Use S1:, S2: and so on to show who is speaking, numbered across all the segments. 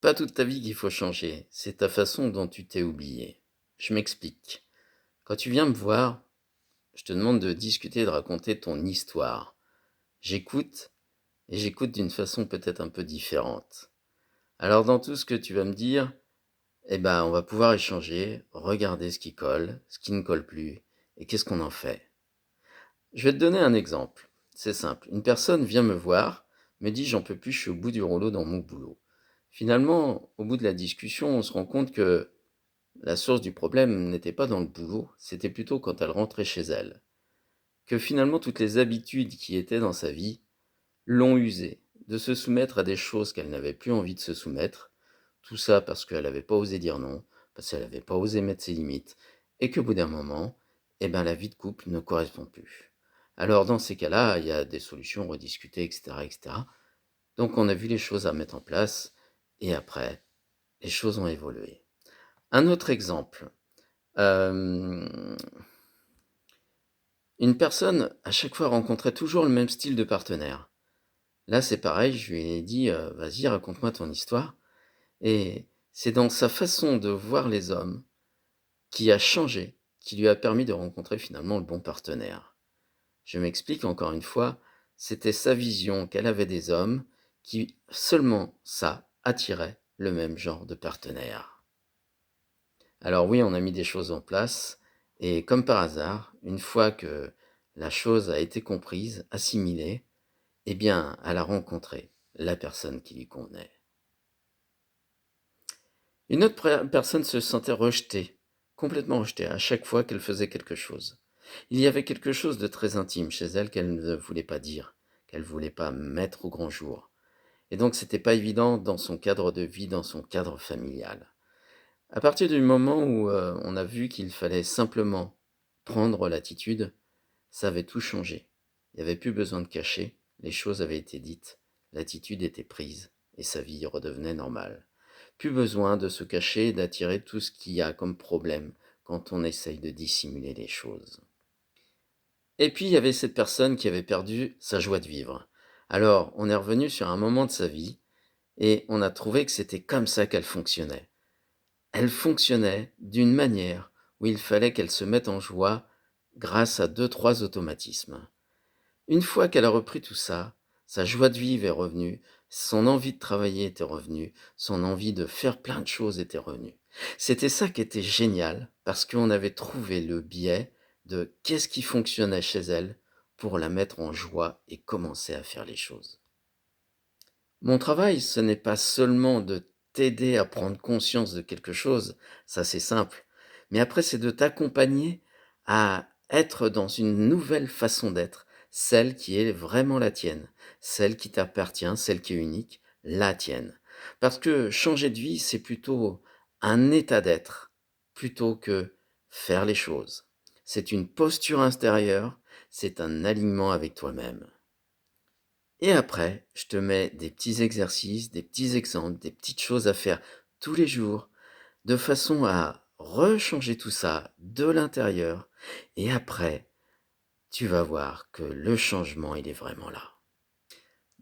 S1: Pas toute ta vie qu'il faut changer, c'est ta façon dont tu t'es oublié. Je m'explique. Quand tu viens me voir, je te demande de discuter, de raconter ton histoire. J'écoute, et j'écoute d'une façon peut-être un peu différente. Alors dans tout ce que tu vas me dire, on va pouvoir échanger, regarder ce qui colle, ce qui ne colle plus, et qu'est-ce qu'on en fait. Je vais te donner un exemple. C'est simple. Une personne vient me voir, me dit j'en peux plus, je suis au bout du rouleau dans mon boulot. Finalement, au bout de la discussion, on se rend compte que la source du problème n'était pas dans le boulot, c'était plutôt quand elle rentrait chez elle. Que finalement toutes les habitudes qui étaient dans sa vie l'ont usée de se soumettre à des choses qu'elle n'avait plus envie de se soumettre. Tout ça parce qu'elle n'avait pas osé dire non, parce qu'elle n'avait pas osé mettre ses limites, et qu'au bout d'un moment, la vie de couple ne correspond plus. Alors dans ces cas-là, il y a des solutions rediscutées, etc., etc. Donc on a vu les choses à mettre en place, et après, les choses ont évolué. Un autre exemple. Euh, une personne, à chaque fois, rencontrait toujours le même style de partenaire. Là, c'est pareil, je lui ai dit, vas-y, raconte-moi ton histoire. Et c'est dans sa façon de voir les hommes qui a changé, qui lui a permis de rencontrer finalement le bon partenaire. Je m'explique encore une fois, c'était sa vision qu'elle avait des hommes qui, seulement ça, attiraient le même genre de partenaire. Alors oui, on a mis des choses en place, et comme par hasard, une fois que la chose a été comprise, assimilée, elle a rencontré la personne qui lui convenait. Une autre personne se sentait rejetée, complètement rejetée, à chaque fois qu'elle faisait quelque chose. Il y avait quelque chose de très intime chez elle qu'elle ne voulait pas dire, qu'elle ne voulait pas mettre au grand jour. Et donc c'était pas évident dans son cadre de vie, dans son cadre familial. À partir du moment où on a vu qu'il fallait simplement prendre l'attitude, ça avait tout changé. Il n'y avait plus besoin de cacher, les choses avaient été dites, l'attitude était prise, et sa vie redevenait normale. Plus besoin de se cacher et d'attirer tout ce qu'il y a comme problème quand on essaye de dissimuler les choses. Et puis il y avait cette personne qui avait perdu sa joie de vivre. Alors on est revenu sur un moment de sa vie, et on a trouvé que c'était comme ça qu'elle fonctionnait. Elle fonctionnait d'une manière où il fallait qu'elle se mette en joie grâce à 2, 3 automatismes. Une fois qu'elle a repris tout ça, sa joie de vivre est revenue, son envie de travailler était revenue, son envie de faire plein de choses était revenue. C'était ça qui était génial, parce qu'on avait trouvé le biais de qu'est-ce qui fonctionnait chez elle pour la mettre en joie et commencer à faire les choses. Mon travail, ce n'est pas seulement de t'aider à prendre conscience de quelque chose, ça c'est simple, mais après c'est de t'accompagner à être dans une nouvelle façon d'être, celle qui est vraiment la tienne, celle qui t'appartient, celle qui est unique, la tienne. Parce que changer de vie, c'est plutôt un état d'être, plutôt que faire les choses. C'est une posture intérieure, c'est un alignement avec toi-même. Et après, je te mets des petits exercices, des petits exemples, des petites choses à faire tous les jours, de façon à rechanger tout ça de l'intérieur. Et après, tu vas voir que le changement, il est vraiment là.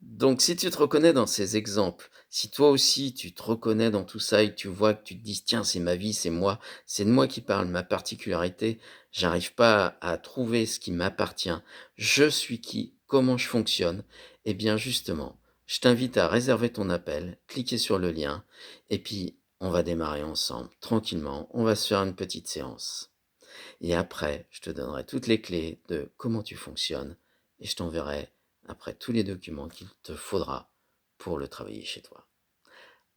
S1: Donc, si tu te reconnais dans ces exemples, si toi aussi tu te reconnais dans tout ça et que tu vois que tu te dis, tiens, c'est ma vie, c'est de moi qui parle, ma particularité, j'arrive pas à trouver ce qui m'appartient, je suis qui, comment je fonctionne, eh bien justement, je t'invite à réserver ton appel, cliquer sur le lien, et puis on va démarrer ensemble, tranquillement, on va se faire une petite séance. Et après, je te donnerai toutes les clés de comment tu fonctionnes et je t'enverrai après tous les documents qu'il te faudra pour le travailler chez toi.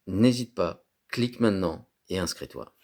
S1: N'hésite pas, clique maintenant et inscris-toi.